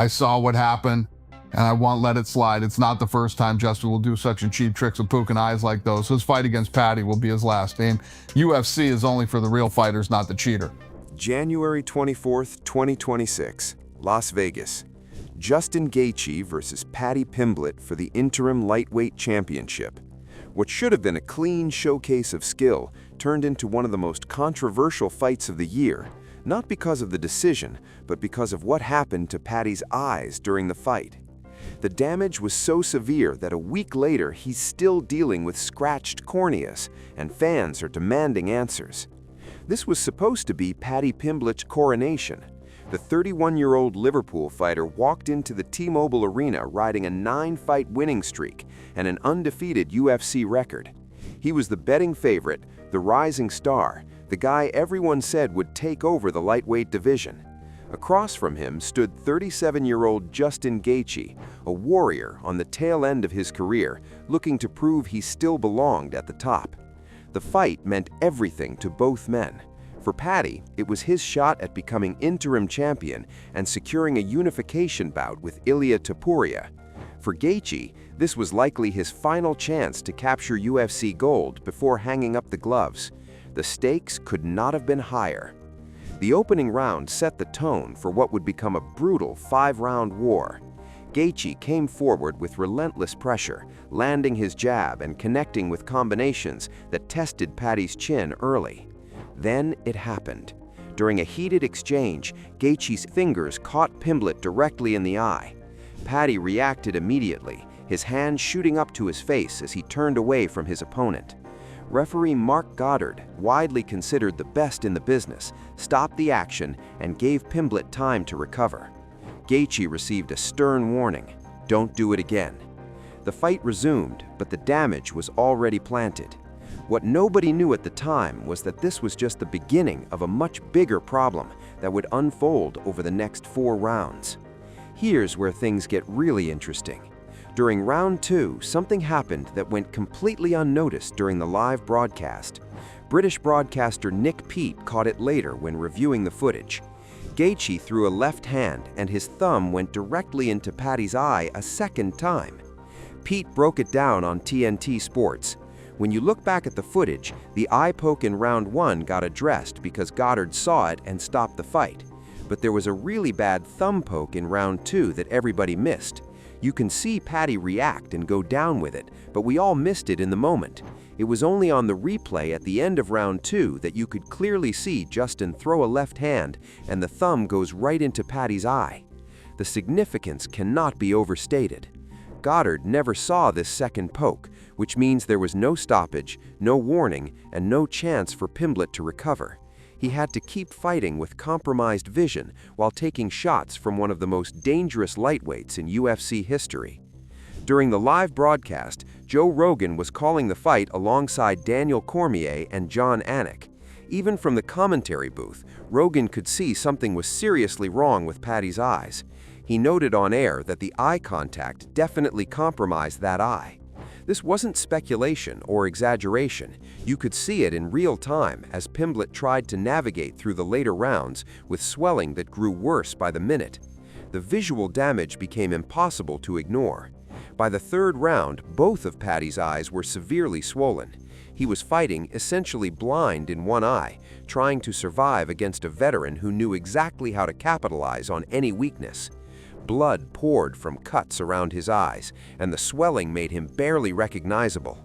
I saw what happened, and I won't let it slide. It's not the first time Justin will do such a cheap tricks of poking eyes like those. His fight against Paddy will be his last aim. UFC is only for the real fighters, not the cheater. January 24th, 2026, Las Vegas. Justin Gaethje versus Paddy Pimblett for the interim lightweight championship. What should have been a clean showcase of skill turned into one of the most controversial fights of the year, not because of the decision, but because of what happened to Paddy's eyes during the fight. The damage was so severe that a week later he's still dealing with scratched corneas, and fans are demanding answers. This was supposed to be Paddy Pimblett's coronation. The 31-year-old Liverpool fighter walked into the T-Mobile Arena riding a 9-fight winning streak and an undefeated UFC record. He was the betting favorite, the rising star, the guy everyone said would take over the lightweight division. Across from him stood 37-year-old Justin Gaethje, a warrior on the tail end of his career, looking to prove he still belonged at the top. The fight meant everything to both men. For Paddy, it was his shot at becoming interim champion and securing a unification bout with Ilia Topuria. For Gaethje, this was likely his final chance to capture UFC gold before hanging up the gloves. The stakes could not have been higher. The opening round set the tone for what would become a brutal 5-round war. Gaethje came forward with relentless pressure, landing his jab and connecting with combinations that tested Paddy's chin early. Then it happened. During a heated exchange, Gaethje's fingers caught Pimblett directly in the eye. Paddy reacted immediately, his hand shooting up to his face as he turned away from his opponent. Referee Mark Goddard, widely considered the best in the business, stopped the action and gave Pimblett time to recover. Gaethje received a stern warning: "Don't do it again." The fight resumed, but the damage was already planted. What nobody knew at the time was that this was just the beginning of a much bigger problem that would unfold over the next 4 rounds. Here's where things get really interesting. During round 2, something happened that went completely unnoticed during the live broadcast. British broadcaster Nick Peet caught it later when reviewing the footage. Gaethje threw a left hand and his thumb went directly into Paddy's eye a second time. Peet broke it down on TNT Sports. When you look back at the footage, the eye poke in round 1 got addressed because Goddard saw it and stopped the fight. But there was a really bad thumb poke in round 2 that everybody missed. You can see Paddy react and go down with it, but we all missed it in the moment. It was only on the replay at the end of round 2 that you could clearly see Justin throw a left hand and the thumb goes right into Paddy's eye. The significance cannot be overstated. Goddard never saw this second poke, which means there was no stoppage, no warning, and no chance for Pimblett to recover. He had to keep fighting with compromised vision while taking shots from one of the most dangerous lightweights in UFC history. During the live broadcast, Joe Rogan was calling the fight alongside Daniel Cormier and John Anik. Even from the commentary booth, Rogan could see something was seriously wrong with Paddy's eyes. He noted on air that the eye contact definitely compromised that eye. This wasn't speculation or exaggeration. You could see it in real time as Pimblett tried to navigate through the later rounds with swelling that grew worse by the minute. The visual damage became impossible to ignore. By the 3rd round, both of Paddy's eyes were severely swollen. He was fighting essentially blind in one eye, trying to survive against a veteran who knew exactly how to capitalize on any weakness. Blood poured from cuts around his eyes, and the swelling made him barely recognizable.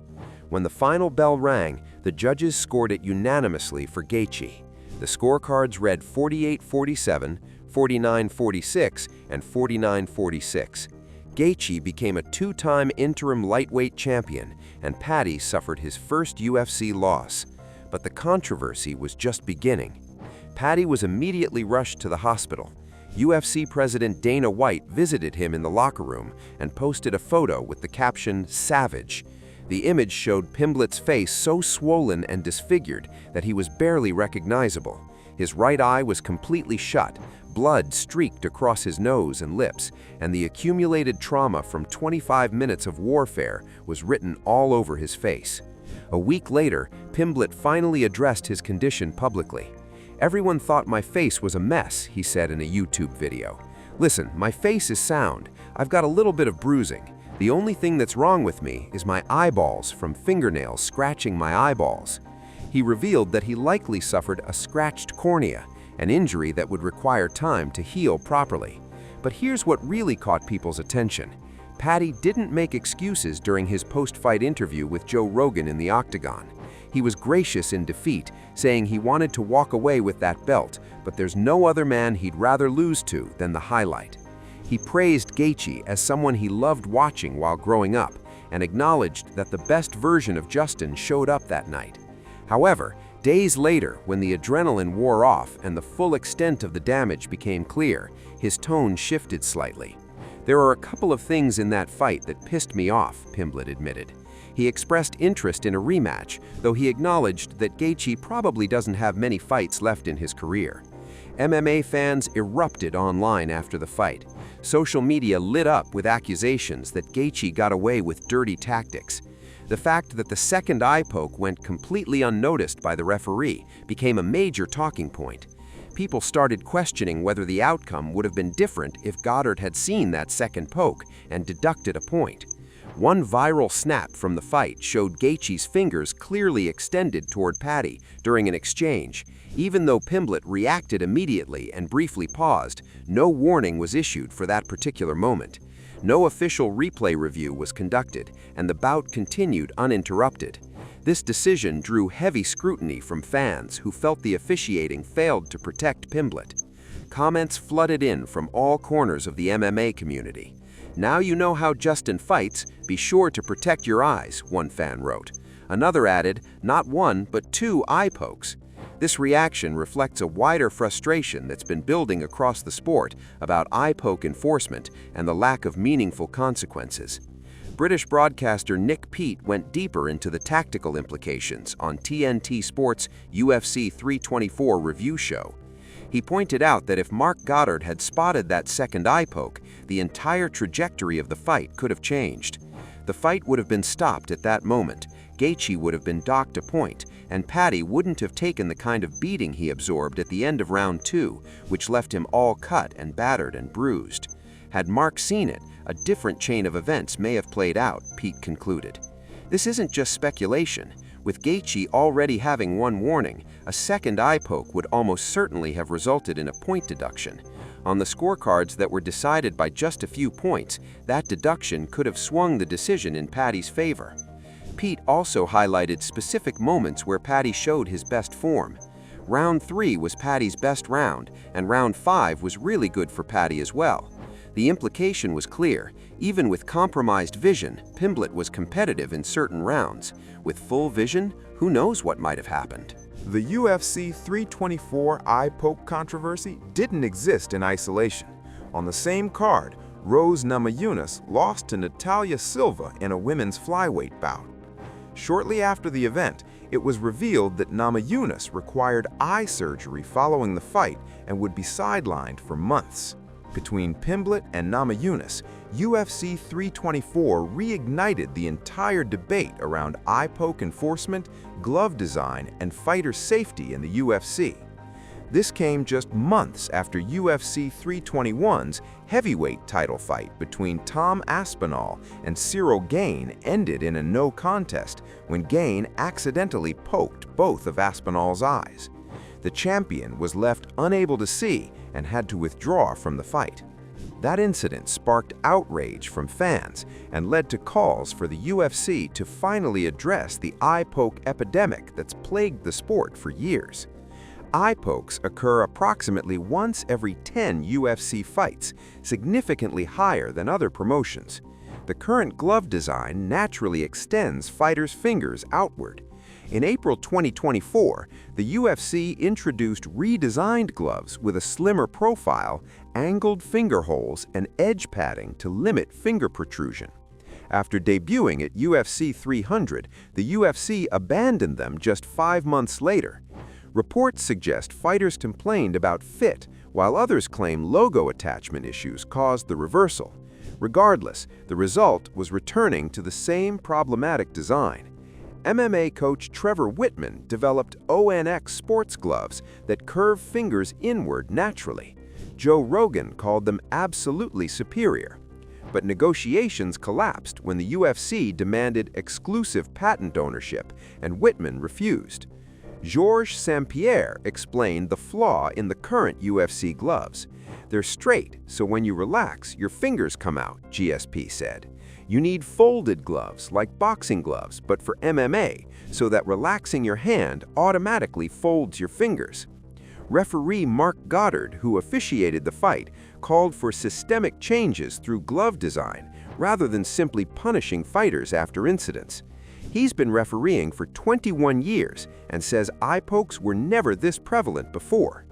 When the final bell rang, the judges scored it unanimously for Gaethje. The scorecards read 48-47, 49-46, and 49-46. Gaethje became a 2-time interim lightweight champion, and Paddy suffered his first UFC loss. But the controversy was just beginning. Paddy was immediately rushed to the hospital. UFC President Dana White visited him in the locker room and posted a photo with the caption, "Savage." The image showed Pimblett's face so swollen and disfigured that he was barely recognizable. His right eye was completely shut, blood streaked across his nose and lips, and the accumulated trauma from 25 minutes of warfare was written all over his face. A week later, Pimblett finally addressed his condition publicly. "Everyone thought my face was a mess," he said in a YouTube video. "Listen, my face is sound. I've got a little bit of bruising. The only thing that's wrong with me is my eyeballs from fingernails scratching my eyeballs." He revealed that he likely suffered a scratched cornea, an injury that would require time to heal properly. But here's what really caught people's attention. Paddy didn't make excuses during his post-fight interview with Joe Rogan in the octagon. He was gracious in defeat, saying he wanted to walk away with that belt, but there's no other man he'd rather lose to than the highlight. He praised Gaethje as someone he loved watching while growing up, and acknowledged that the best version of Justin showed up that night. However, days later, when the adrenaline wore off and the full extent of the damage became clear, his tone shifted slightly. "There are a couple of things in that fight that pissed me off," Pimblett admitted. He expressed interest in a rematch, though he acknowledged that Gaethje probably doesn't have many fights left in his career. MMA fans erupted online after the fight. Social media lit up with accusations that Gaethje got away with dirty tactics. The fact that the second eye poke went completely unnoticed by the referee became a major talking point. People started questioning whether the outcome would have been different if Goddard had seen that second poke and deducted a point. One viral snap from the fight showed Gaethje's fingers clearly extended toward Paddy during an exchange. Even though Pimblett reacted immediately and briefly paused, no warning was issued for that particular moment. No official replay review was conducted, and the bout continued uninterrupted. This decision drew heavy scrutiny from fans who felt the officiating failed to protect Pimblett. Comments flooded in from all corners of the MMA community. "Now you know how Justin fights, be sure to protect your eyes," one fan wrote. Another added, "Not one, but 2 eye pokes." This reaction reflects a wider frustration that's been building across the sport about eye poke enforcement and the lack of meaningful consequences. British broadcaster Nick Peet went deeper into the tactical implications on TNT Sports' UFC 324 review show. He pointed out that if Mark Goddard had spotted that second eye poke, the entire trajectory of the fight could have changed. The fight would have been stopped at that moment, Gaethje would have been docked a point, and Paddy wouldn't have taken the kind of beating he absorbed at the end of round 2, which left him all cut and battered and bruised. Had Mark seen it, a different chain of events may have played out, Pete concluded. This isn't just speculation. With Gaethje already having one warning, a second eye poke would almost certainly have resulted in a point deduction. On the scorecards that were decided by just a few points, that deduction could have swung the decision in Paddy's favor. Pete also highlighted specific moments where Paddy showed his best form. Round 3 was Paddy's best round, and round 5 was really good for Paddy as well. The implication was clear. Even with compromised vision, Pimblett was competitive in certain rounds. With full vision, who knows what might have happened? The UFC 324 eye poke controversy didn't exist in isolation. On the same card, Rose Namajunas lost to Natalia Silva in a women's flyweight bout. Shortly after the event, it was revealed that Namajunas required eye surgery following the fight and would be sidelined for months. Between Pimblett and Namajunas, UFC 324 reignited the entire debate around eye poke enforcement, glove design, and fighter safety in the UFC. This came just months after UFC 321's heavyweight title fight between Tom Aspinall and Cyril Gane ended in a no contest when Gane accidentally poked both of Aspinall's eyes. The champion was left unable to see and had to withdraw from the fight. That incident sparked outrage from fans and led to calls for the UFC to finally address the eye poke epidemic that's plagued the sport for years. Eye pokes occur approximately once every 10 UFC fights, significantly higher than other promotions. The current glove design naturally extends fighters' fingers outward. In April 2024, the UFC introduced redesigned gloves with a slimmer profile, angled finger holes, and edge padding to limit finger protrusion. After debuting at UFC 300, the UFC abandoned them just 5 months later. Reports suggest fighters complained about fit, while others claim logo attachment issues caused the reversal. Regardless, the result was returning to the same problematic design. MMA coach Trevor Whitman developed ONX sports gloves that curve fingers inward naturally. Joe Rogan called them absolutely superior. But negotiations collapsed when the UFC demanded exclusive patent ownership, and Whitman refused. Georges St-Pierre explained the flaw in the current UFC gloves. They're straight, so when you relax, your fingers come out, GSP said. You need folded gloves, like boxing gloves, but for MMA, so that relaxing your hand automatically folds your fingers. Referee Mark Goddard, who officiated the fight, called for systemic changes through glove design, rather than simply punishing fighters after incidents. He's been refereeing for 21 years and says eye pokes were never this prevalent before.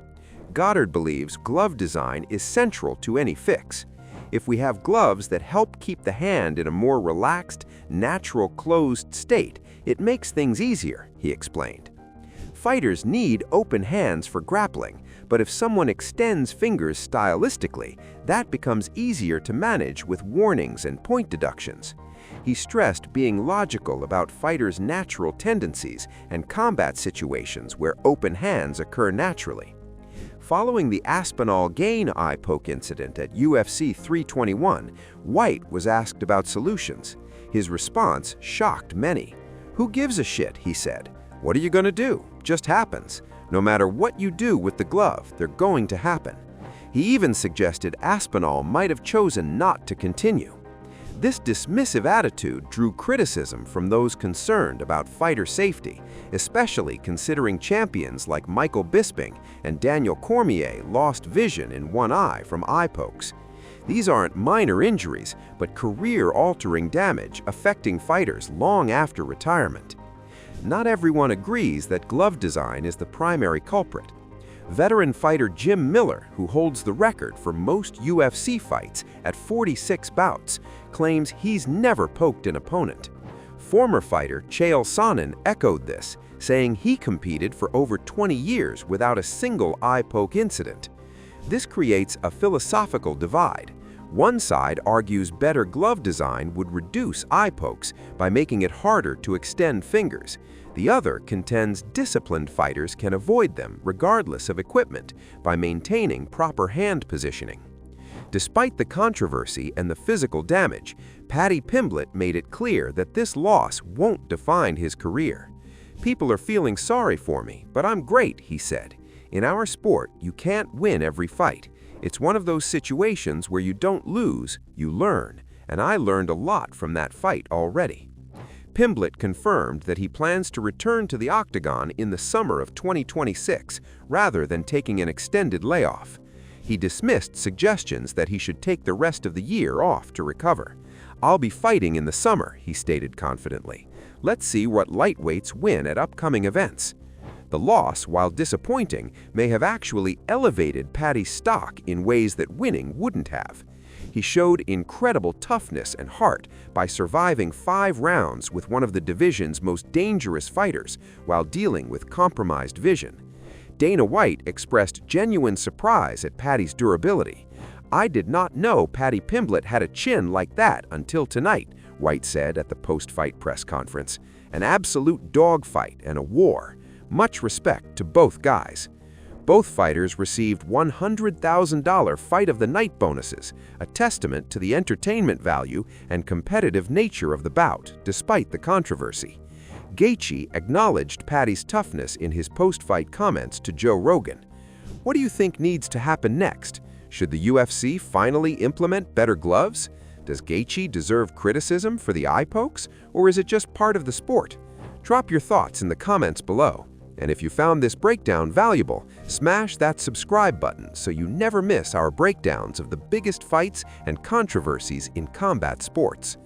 Goddard believes glove design is central to any fix. If we have gloves that help keep the hand in a more relaxed, natural closed state, it makes things easier, he explained. Fighters need open hands for grappling, but if someone extends fingers stylistically, that becomes easier to manage with warnings and point deductions. He stressed being logical about fighters' natural tendencies and combat situations where open hands occur naturally. Following the Aspinall Gain eye poke incident at UFC 321, White was asked about solutions. His response shocked many. "Who gives a shit?" he said. "What are you going to do? Just happens. No matter what you do with the glove, they're going to happen." He even suggested Aspinall might have chosen not to continue. This dismissive attitude drew criticism from those concerned about fighter safety, especially considering champions like Michael Bisping and Daniel Cormier lost vision in one eye from eye pokes. These aren't minor injuries, but career-altering damage affecting fighters long after retirement. Not everyone agrees that glove design is the primary culprit. Veteran fighter Jim Miller, who holds the record for most UFC fights at 46 bouts, claims he's never poked an opponent. Former fighter Chael Sonnen echoed this, saying he competed for over 20 years without a single eye poke incident. This creates a philosophical divide. One side argues better glove design would reduce eye pokes by making it harder to extend fingers. The other contends disciplined fighters can avoid them regardless of equipment by maintaining proper hand positioning. Despite the controversy and the physical damage, Paddy Pimblett made it clear that this loss won't define his career. "People are feeling sorry for me, but I'm great," he said. "In our sport, you can't win every fight. It's one of those situations where you don't lose, you learn, and I learned a lot from that fight already." Pimblett confirmed that he plans to return to the octagon in the summer of 2026 rather than taking an extended layoff. He dismissed suggestions that he should take the rest of the year off to recover. "I'll be fighting in the summer," he stated confidently. "Let's see what lightweights win at upcoming events." The loss, while disappointing, may have actually elevated Paddy's stock in ways that winning wouldn't have. He showed incredible toughness and heart by surviving 5 rounds with one of the division's most dangerous fighters while dealing with compromised vision. Dana White expressed genuine surprise at Paddy's durability. "I did not know Paddy Pimblett had a chin like that until tonight," White said at the post-fight press conference. "An absolute dogfight and a war. Much respect to both guys." Both fighters received $100,000 Fight of the Night bonuses, a testament to the entertainment value and competitive nature of the bout, despite the controversy. Gaethje acknowledged Paddy's toughness in his post-fight comments to Joe Rogan. "What do you think needs to happen next? Should the UFC finally implement better gloves? Does Gaethje deserve criticism for the eye pokes, or is it just part of the sport? Drop your thoughts in the comments below. And if you found this breakdown valuable, smash that subscribe button so you never miss our breakdowns of the biggest fights and controversies in combat sports.